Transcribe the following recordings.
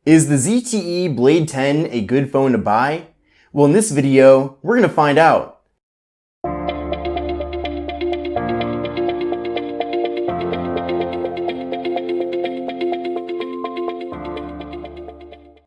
Is the ZTE Blade 10 a good phone to buy? Well, in this video, we're going to find out.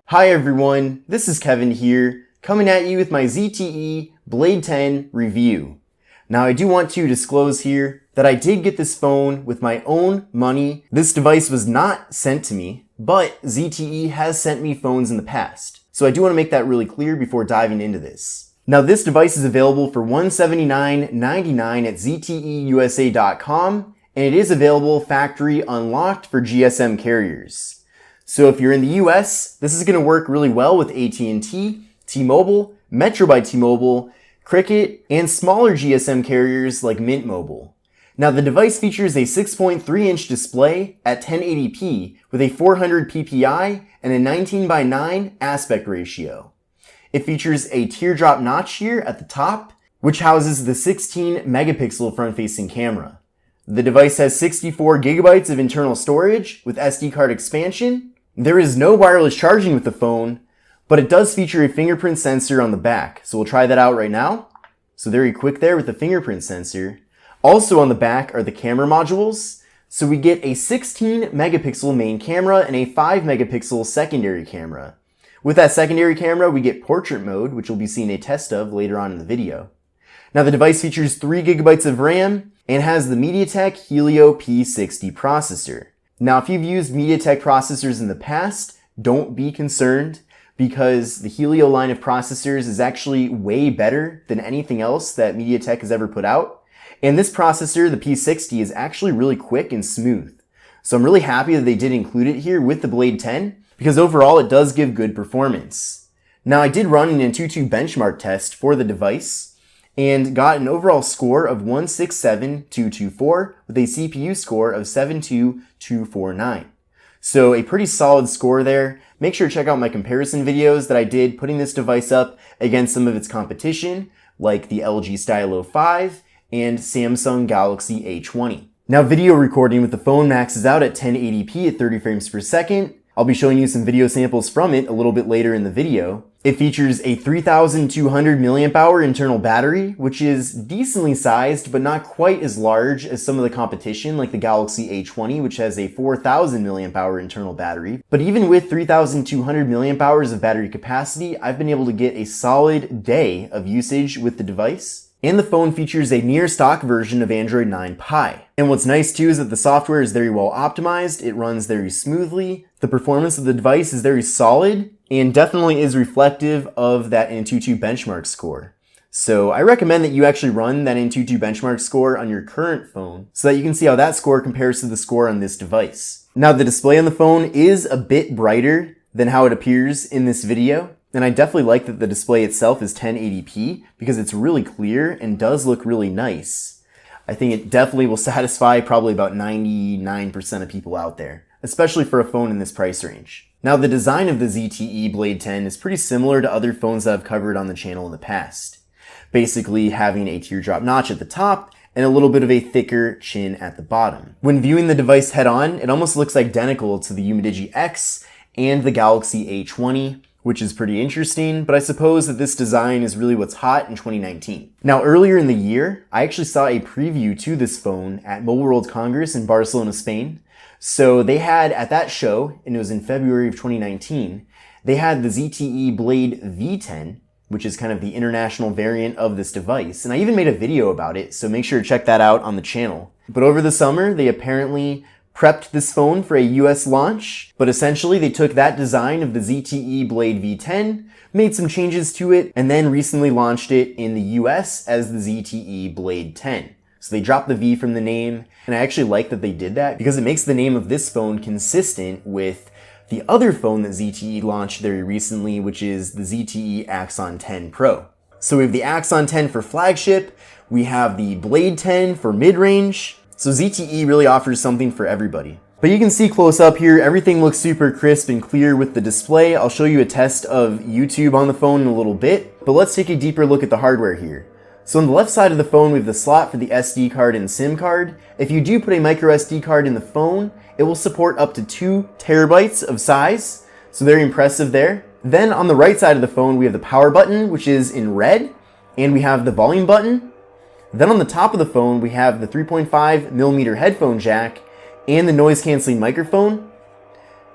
Hi everyone, this is Kevin here, coming at you with my ZTE Blade 10 review. Now I do want to disclose here that I did get this phone with my own money. This device was not sent to me, but ZTE has sent me phones in the past. So I do want to make that really clear before diving into this. Now this device is available for $179.99 at ZTEUSA.com, and it is available factory unlocked for GSM carriers. So if you're in the US, this is going to work really well with AT&T, T-Mobile, Metro by T-Mobile, Cricket, and smaller GSM carriers like Mint Mobile. Now the device features a 6.3-inch display at 1080p with a 400 ppi and a 19:9 aspect ratio. It features a teardrop notch here at the top, which houses the 16 megapixel front-facing camera. The device has 64 gigabytes of internal storage with SD card expansion. There is no wireless charging with the phone, but it does feature a fingerprint sensor on the back. So we'll try that out right now. So very quick there with the fingerprint sensor. Also on the back are the camera modules. So we get a 16 megapixel main camera and a 5 megapixel secondary camera. With that secondary camera, we get portrait mode, which we'll be seeing a test of later on in the video. Now the device features 3 gigabytes of RAM and has the MediaTek Helio P60 processor. Now if you've used MediaTek processors in the past, don't be concerned, because the Helio line of processors is actually way better than anything else that MediaTek has ever put out. And this processor, the P60, is actually really quick and smooth. So I'm really happy that they did include it here with the Blade 10, because overall it does give good performance. Now I did run an AnTuTu benchmark test for the device, and got an overall score of 167,224 with a CPU score of 72,249. So a pretty solid score there. Make sure to check out my comparison videos that I did putting this device up against some of its competition, like the LG Stylo 5 and Samsung Galaxy A20. Now video recording with the phone maxes out at 1080p at 30 frames per second. I'll be showing you some video samples from it a little bit later in the video. It features a 3,200 mAh internal battery, which is decently sized, but not quite as large as some of the competition like the Galaxy A20, which has a 4,000 mAh internal battery. But even with 3,200 mAh of battery capacity, I've been able to get a solid day of usage with the device. And the phone features a near stock version of Android 9 Pie. And what's nice too is that the software is very well optimized, it runs very smoothly, the performance of the device is very solid, and definitely is reflective of that AnTuTu benchmark score. So I recommend that you actually run that AnTuTu benchmark score on your current phone so that you can see how that score compares to the score on this device. Now the display on the phone is a bit brighter than how it appears in this video. And I definitely like that the display itself is 1080p because it's really clear and does look really nice. I think it definitely will satisfy probably about 99% of people out there, especially for a phone in this price range. Now the design of the ZTE Blade 10 is pretty similar to other phones that I've covered on the channel in the past. Basically having a teardrop notch at the top and a little bit of a thicker chin at the bottom. When viewing the device head on, it almost looks identical to the Umidigi X and the Galaxy A20, which is pretty interesting, but I suppose that this design is really what's hot in 2019. Now earlier in the year, I actually saw a preview to this phone at Mobile World Congress in Barcelona, Spain. So they had, at that show, and it was in February of 2019, they had the ZTE Blade V10, which is kind of the international variant of this device. And I even made a video about it, so make sure to check that out on the channel. But over the summer, they apparently prepped this phone for a US launch, but essentially they took that design of the ZTE Blade V10, made some changes to it, and then recently launched it in the US as the ZTE Blade 10. So they dropped the V from the name, and I actually like that they did that because it makes the name of this phone consistent with the other phone that ZTE launched very recently, which is the ZTE Axon 10 Pro. So we have the Axon 10 for flagship, we have the Blade 10 for mid-range. So ZTE really offers something for everybody. But you can see close up here, everything looks super crisp and clear with the display. I'll show you a test of YouTube on the phone in a little bit, but let's take a deeper look at the hardware here. So on the left side of the phone, we have the slot for the SD card and SIM card. If you do put a micro SD card in the phone, it will support up to 2 terabytes of size. So very impressive there. Then on the right side of the phone, we have the power button, which is in red, and we have the volume button. Then on the top of the phone, we have the 3.5mm headphone jack and the noise canceling microphone.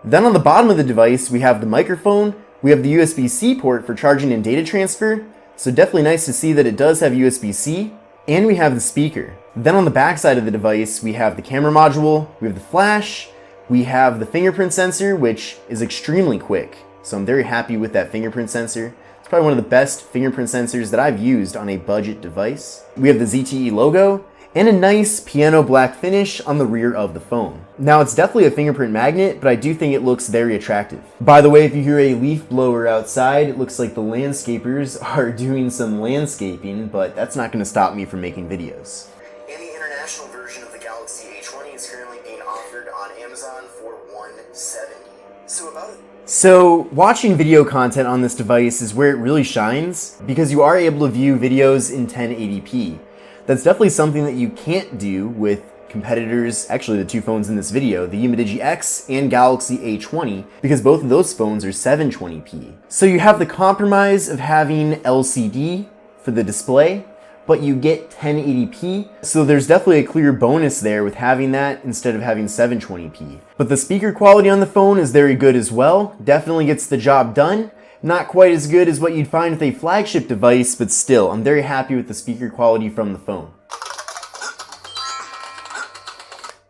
Then on the bottom of the device, we have the microphone, we have the USB-C port for charging and data transfer, so definitely nice to see that it does have USB-C, and we have the speaker. Then on the back side of the device, we have the camera module, we have the flash, we have the fingerprint sensor, which is extremely quick, so I'm very happy with that fingerprint sensor. It's probably one of the best fingerprint sensors that I've used on a budget device. We have the ZTE logo, and a nice piano black finish on the rear of the phone. Now it's definitely a fingerprint magnet, but I do think it looks very attractive. By the way, if you hear a leaf blower outside, it looks like the landscapers are doing some landscaping, but that's not gonna stop me from making videos. And the international version of the Galaxy A20 is currently being offered on Amazon for $170. So watching video content on this device is where it really shines, because you are able to view videos in 1080p. That's definitely something that you can't do with competitors, actually the two phones in this video, the Umidigi X and Galaxy A20, because both of those phones are 720p. So you have the compromise of having LCD for the display, but you get 1080p, so there's definitely a clear bonus there with having that instead of having 720p. But the speaker quality on the phone is very good as well, definitely gets the job done. Not quite as good as what you'd find with a flagship device, but still, I'm very happy with the speaker quality from the phone.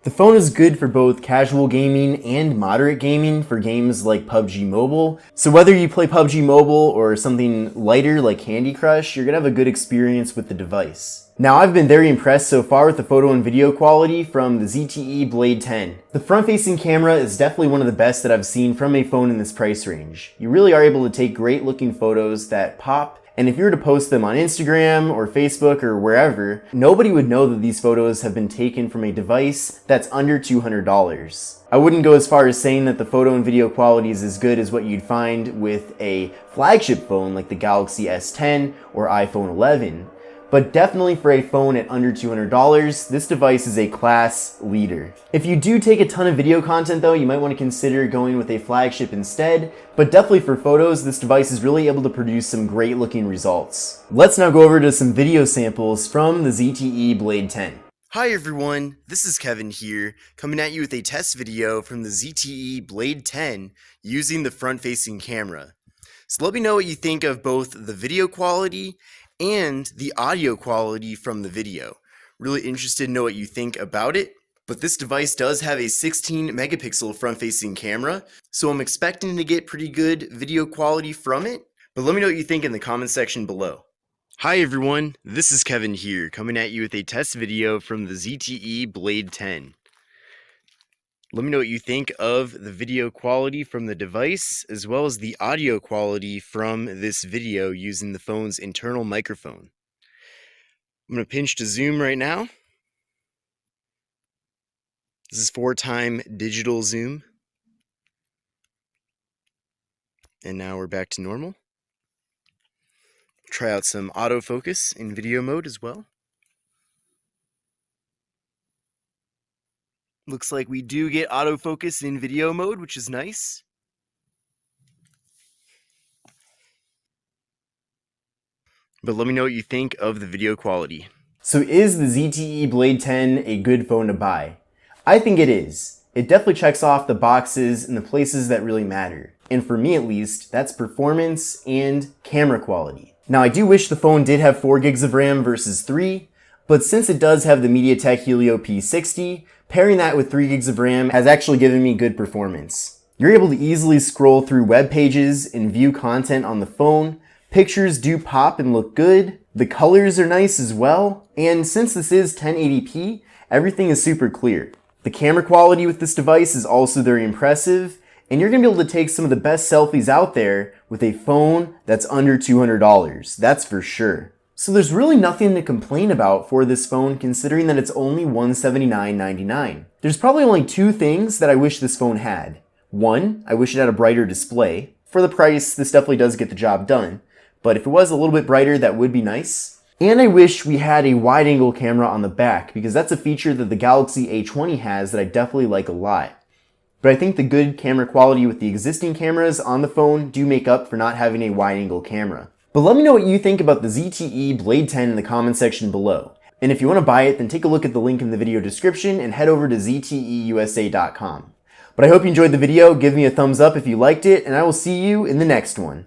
The phone is good for both casual gaming and moderate gaming for games like PUBG Mobile. So whether you play PUBG Mobile or something lighter like Candy Crush, you're gonna have a good experience with the device. Now I've been very impressed so far with the photo and video quality from the ZTE Blade 10. The front-facing camera is definitely one of the best that I've seen from a phone in this price range. You really are able to take great looking photos that pop, and if you were to post them on Instagram or Facebook or wherever, nobody would know that these photos have been taken from a device that's under $200. I wouldn't go as far as saying that the photo and video quality is as good as what you'd find with a flagship phone like the Galaxy S10 or iPhone 11. But definitely for a phone at under $200, this device is a class leader. If you do take a ton of video content though, you might want to consider going with a flagship instead, but definitely for photos, this device is really able to produce some great looking results. Let's now go over to some video samples from the ZTE Blade 10. Hi everyone, this is Kevin here, coming at you with a test video from the ZTE Blade 10 using the front-facing camera. So let me know what you think of both the video quality and the audio quality from the video. Really interested to know what you think about it, but this device does have a 16 megapixel front-facing camera, so I'm expecting to get pretty good video quality from it, but let me know what you think in the comment section below. Hi everyone, this is Kevin here, coming at you with a test video from the ZTE Blade 10. Let me know what you think of the video quality from the device, as well as the audio quality from this video using the phone's internal microphone. I'm going to pinch to zoom right now. This is 4x digital zoom. And now we're back to normal. Try out some autofocus in video mode as well. Looks like we do get autofocus in video mode, which is nice. But let me know what you think of the video quality. So is the ZTE Blade 10 a good phone to buy? I think it is. It definitely checks off the boxes in the places that really matter. And for me at least, that's performance and camera quality. Now I do wish the phone did have 4 gigs of RAM versus 3, but since it does have the MediaTek Helio P60, pairing that with 3 gigs of RAM has actually given me good performance. You're able to easily scroll through web pages and view content on the phone. Pictures do pop and look good. The colors are nice as well. And since this is 1080p, everything is super clear. The camera quality with this device is also very impressive, and you're gonna be able to take some of the best selfies out there with a phone that's under $200. That's for sure. So there's really nothing to complain about for this phone considering that it's only $179.99. There's probably only 2 things that I wish this phone had. One, I wish it had a brighter display. For the price, this definitely does get the job done, but if it was a little bit brighter, that would be nice. And I wish we had a wide-angle camera on the back, because that's a feature that the Galaxy A20 has that I definitely like a lot. but I think the good camera quality with the existing cameras on the phone do make up for not having a wide-angle camera. But let me know what you think about the ZTE Blade 10 in the comment section below. And if you want to buy it, then take a look at the link in the video description and head over to zteusa.com. But I hope you enjoyed the video. Give me a thumbs up if you liked it, and I will see you in the next one.